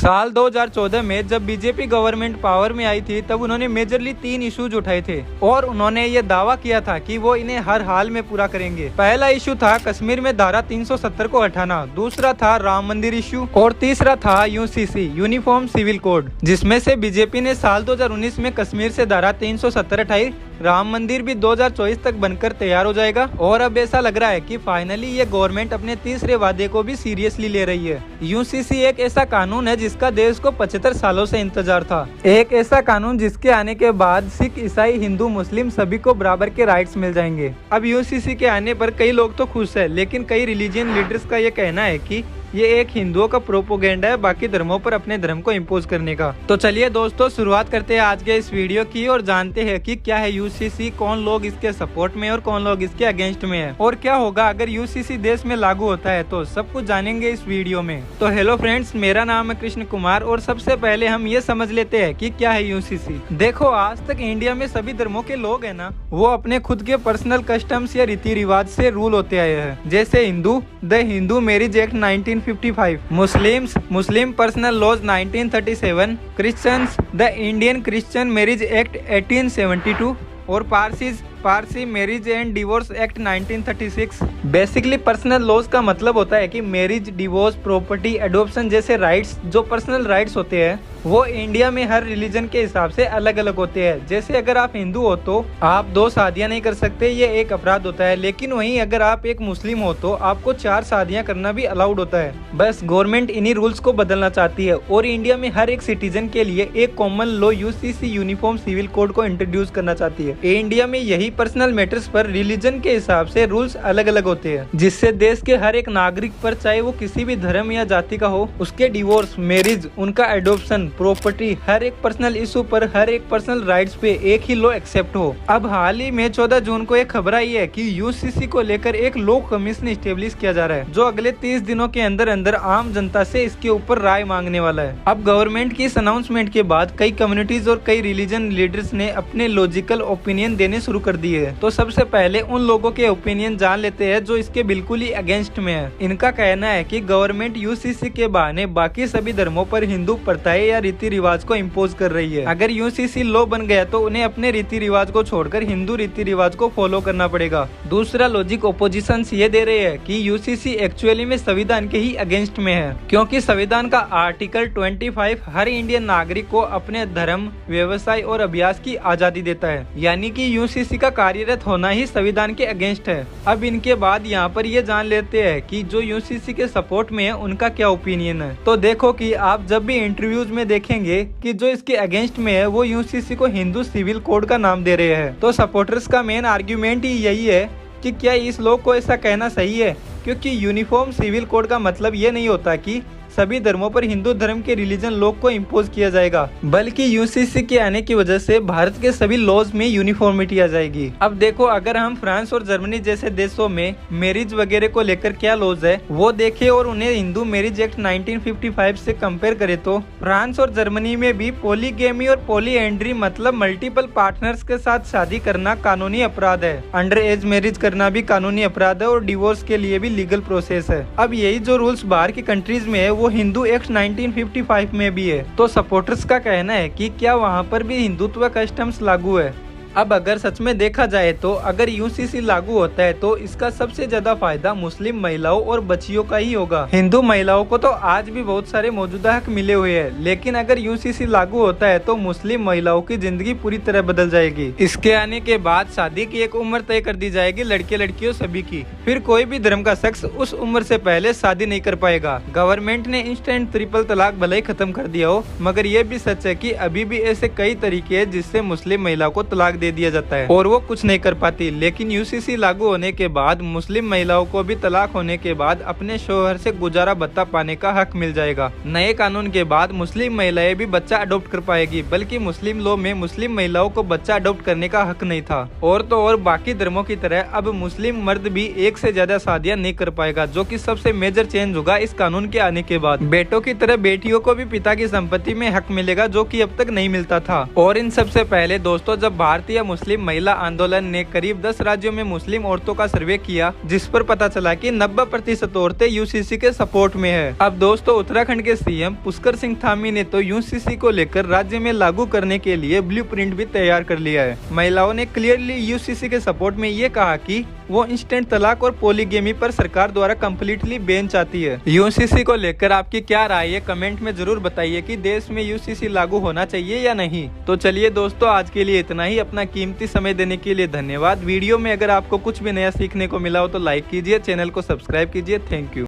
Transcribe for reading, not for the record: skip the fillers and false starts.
साल 2014 में जब बीजेपी गवर्नमेंट पावर में आई थी तब उन्होंने मेजरली 3 इश्यूज उठाए थे और उन्होंने ये दावा किया था कि वो इन्हें हर हाल में पूरा करेंगे। पहला इशू था कश्मीर में धारा 370 को हटाना, दूसरा था राम मंदिर इशू और तीसरा था यूसीसी यूनिफॉर्म सिविल कोड, जिसमें से बीजेपी ने साल 2019 में कश्मीर से धारा 370 हटाई। राम मंदिर भी 2024 तक बनकर तैयार हो जाएगा और अब ऐसा लग रहा है कि फाइनली ये गवर्नमेंट अपने तीसरे वादे को भी सीरियसली ले रही है। यूसीसी एक ऐसा कानून है जिसका देश को 75 सालों से इंतजार था। एक ऐसा कानून जिसके आने के बाद सिख, ईसाई, हिंदू, मुस्लिम सभी को बराबर के राइट्स मिल जाएंगे। अब यूसीसी के आने पर कई लोग तो खुश है, लेकिन कई रिलीजियन लीडर्स का ये कहना है कि ये एक हिंदुओं का प्रोपोगेंडा है बाकी धर्मों पर अपने धर्म को इम्पोज करने का। तो चलिए दोस्तों शुरुआत करते हैं आज के इस वीडियो की और जानते हैं कि क्या है यूसीसी, कौन लोग इसके सपोर्ट में और कौन लोग इसके अगेंस्ट में है और क्या होगा अगर यूसीसी देश में लागू होता है। तो सब कुछ जानेंगे इस वीडियो में। तो हेलो फ्रेंड्स, मेरा नाम है कृष्ण कुमार और सबसे पहले हम ये समझ लेते हैं कि क्या है यूसीसी। देखो, आज तक इंडिया में सभी धर्मों के लोग है ना, वो अपने खुद के पर्सनल कस्टम्स या रीति रिवाज से रूल होते आए हैं। जैसे Hindu, the Hindu marriage act 1955, Muslims, Muslim personal laws 1937, Christians, the Indian Christian marriage act 1872 और Parsis, Parsi marriage and divorce act 1936। Basically personal laws का मतलब होता है कि मैरिज, डिवोर्स, प्रॉपर्टी, एडॉप्शन जैसे राइट्स जो पर्सनल राइट्स होते हैं वो इंडिया में हर रिलीजन के हिसाब से अलग अलग होते हैं। जैसे अगर आप हिंदू हो तो आप 2 शादियां नहीं कर सकते, ये एक अपराध होता है। लेकिन वहीं अगर आप एक मुस्लिम हो तो आपको 4 शादियां करना भी अलाउड होता है। बस गवर्नमेंट इन्हीं रूल्स को बदलना चाहती है और इंडिया में हर एक सिटीजन के लिए एक common law UCC uniform civil code को इंट्रोड्यूस करना चाहती है। इंडिया में यही पर्सनल मैटर्स पर रिलीजन के हिसाब से रूल्स अलग अलग होते हैं, जिससे देश के हर एक नागरिक पर, चाहे वो किसी भी धर्म या जाति का हो, उसके डिवोर्स, मैरिज, उनका एडॉप्शन, प्रॉपर्टी, हर एक पर्सनल इशू पर, हर एक पर्सनल राइट्स पे एक ही लॉ एक्सेप्ट हो। अब हाल ही में 14 जून को एक खबर आई है कि यूसीसी को लेकर एक लॉ कमीशन स्टेब्लिश किया जा रहा है, जो अगले 30 दिनों के अंदर अंदर आम जनता से इसके ऊपर राय मांगने वाला है। अब गवर्नमेंट की इस अनाउंसमेंट के बाद कई कम्युनिटीज और कई रिलीजन लीडर्स ने अपने लॉजिकल ओपिनियन देने शुरू कर दिए है। तो सबसे पहले उन लोगों के ओपिनियन जान लेते हैं जो इसके बिल्कुल ही अगेंस्ट में है। इनका कहना है कि गवर्नमेंट यूसीसी के बहाने बाकी सभी धर्मों पर हिंदू प्रथाएं या रीति रिवाज को इम्पोज कर रही है। अगर यूसीसी लॉ बन गया तो उन्हें अपने रीति रिवाज को छोड़कर हिंदू रीति रिवाज को फॉलो करना पड़ेगा। दूसरा लॉजिक ओपोजिशन ये दे रहे हैं कि यूसीसी एक्चुअली में संविधान के ही अगेंस्ट में है, क्योंकि संविधान का आर्टिकल 25 हर इंडियन नागरिक को अपने धर्म, व्यवसाय और अभ्यास की आजादी देता है। यानी कि यूसीसी का कार्यरत होना ही संविधान के अगेंस्ट है। अब इनके बाद यहाँ पर ये जान लेते हैं कि जो यूसीसी के सपोर्ट में है उनका क्या ओपिनियन है। तो देखो कि आप जब भी इंटरव्यूज में देखेंगे कि जो इसके अगेंस्ट में है वो यूसीसी को हिंदू सिविल कोड का नाम दे रहे हैं। तो सपोर्टर्स का मेन आर्ग्यूमेंट ही यही है कि क्या इस लोग को ऐसा कहना सही है, क्योंकि यूनिफॉर्म सिविल कोड का मतलब ये नहीं होता कि सभी धर्मों पर हिंदू धर्म के रिलीजन लॉ को इम्पोज किया जाएगा, बल्कि यूसीसी के आने की वजह से भारत के सभी लॉज में यूनिफॉर्मिटी आ जाएगी। अब देखो, अगर हम फ्रांस और जर्मनी जैसे देशों में मैरिज वगैरह को लेकर क्या लॉज है वो देखें और उन्हें हिंदू मैरिज एक्ट 1955 से कंपेयर करें तो फ्रांस और जर्मनी में भी पॉलीगेमी और पॉलीएंड्री मतलब मल्टीपल पार्टनर्स के साथ शादी करना कानूनी अपराध है। अंडर एज मैरिज करना भी कानूनी अपराध है और डिवोर्स के लिए भी लीगल प्रोसेस है। अब यही जो रूल्स बाहर की कंट्रीज में है वो हिंदू एक्ट 1955 में भी है। तो सपोर्टर्स का कहना है कि क्या वहाँ पर भी हिंदुत्व कस्टम्स लागू है। अब अगर सच में देखा जाए तो अगर यूसीसी लागू होता है तो इसका सबसे ज्यादा फायदा मुस्लिम महिलाओं और बच्चियों का ही होगा। हिंदू महिलाओं को तो आज भी बहुत सारे मौजूदा हक मिले हुए हैं, लेकिन अगर यूसीसी लागू होता है तो मुस्लिम महिलाओं की जिंदगी पूरी तरह बदल जाएगी। इसके आने के बाद शादी की एक उम्र तय कर दी जाएगी, लड़के लड़कियों सभी की। फिर कोई भी धर्म का शख्स उस उम्र से पहले शादी नहीं कर पाएगा। गवर्नमेंट ने इंस्टेंट ट्रिपल तलाक भले ही खत्म कर दिया हो, मगर ये भी सच है कि अभी भी ऐसे कई तरीके हैं जिससे मुस्लिम महिलाओं को तलाक दे दिया जाता है और वो कुछ नहीं कर पाती। लेकिन यूसीसी लागू होने के बाद मुस्लिम महिलाओं को भी तलाक होने के बाद अपने शोहर से गुजारा भत्ता पाने का हक मिल जाएगा। नए कानून के बाद मुस्लिम महिलाएं भी बच्चा अडॉप्ट कर पाएगी, बल्कि मुस्लिम लॉ में मुस्लिम महिलाओं को बच्चा अडॉप्ट करने का हक नहीं था। और तो और बाकी धर्मों की तरह अब मुस्लिम मर्द भी एक से ज्यादा शादियां नहीं कर पाएगा, जो कि सबसे मेजर चेंज होगा इस कानून के आने के बाद। बेटों की तरह बेटियों को भी पिता की संपत्ति में हक मिलेगा, जो कि अब तक नहीं मिलता था। और इन सबसे पहले दोस्तों, जब भारतीय भारतीय मुस्लिम महिला आंदोलन ने करीब 10 राज्यों में मुस्लिम औरतों का सर्वे किया, जिस पर पता चला कि 90% औरतें यूसीसी के सपोर्ट में है। अब दोस्तों उत्तराखंड के सीएम पुष्कर सिंह धामी ने तो यूसीसी को लेकर राज्य में लागू करने के लिए ब्लूप्रिंट भी तैयार कर लिया है। महिलाओं ने क्लियरली यूसीसी के सपोर्ट में ये कहा कि वो इंस्टेंट तलाक और पोलीगेमी पर सरकार द्वारा कम्प्लीटली बैन चाहती है। यूसीसी को लेकर आपकी क्या राय है, कमेंट में जरूर बताइए कि देश में यूसीसी लागू होना चाहिए या नहीं। तो चलिए दोस्तों आज के लिए इतना ही। अपना कीमती समय देने के लिए धन्यवाद। वीडियो में अगर आपको कुछ भी नया सीखने को मिला हो तो लाइक कीजिए, चैनल को सब्सक्राइब कीजिए। Thank you.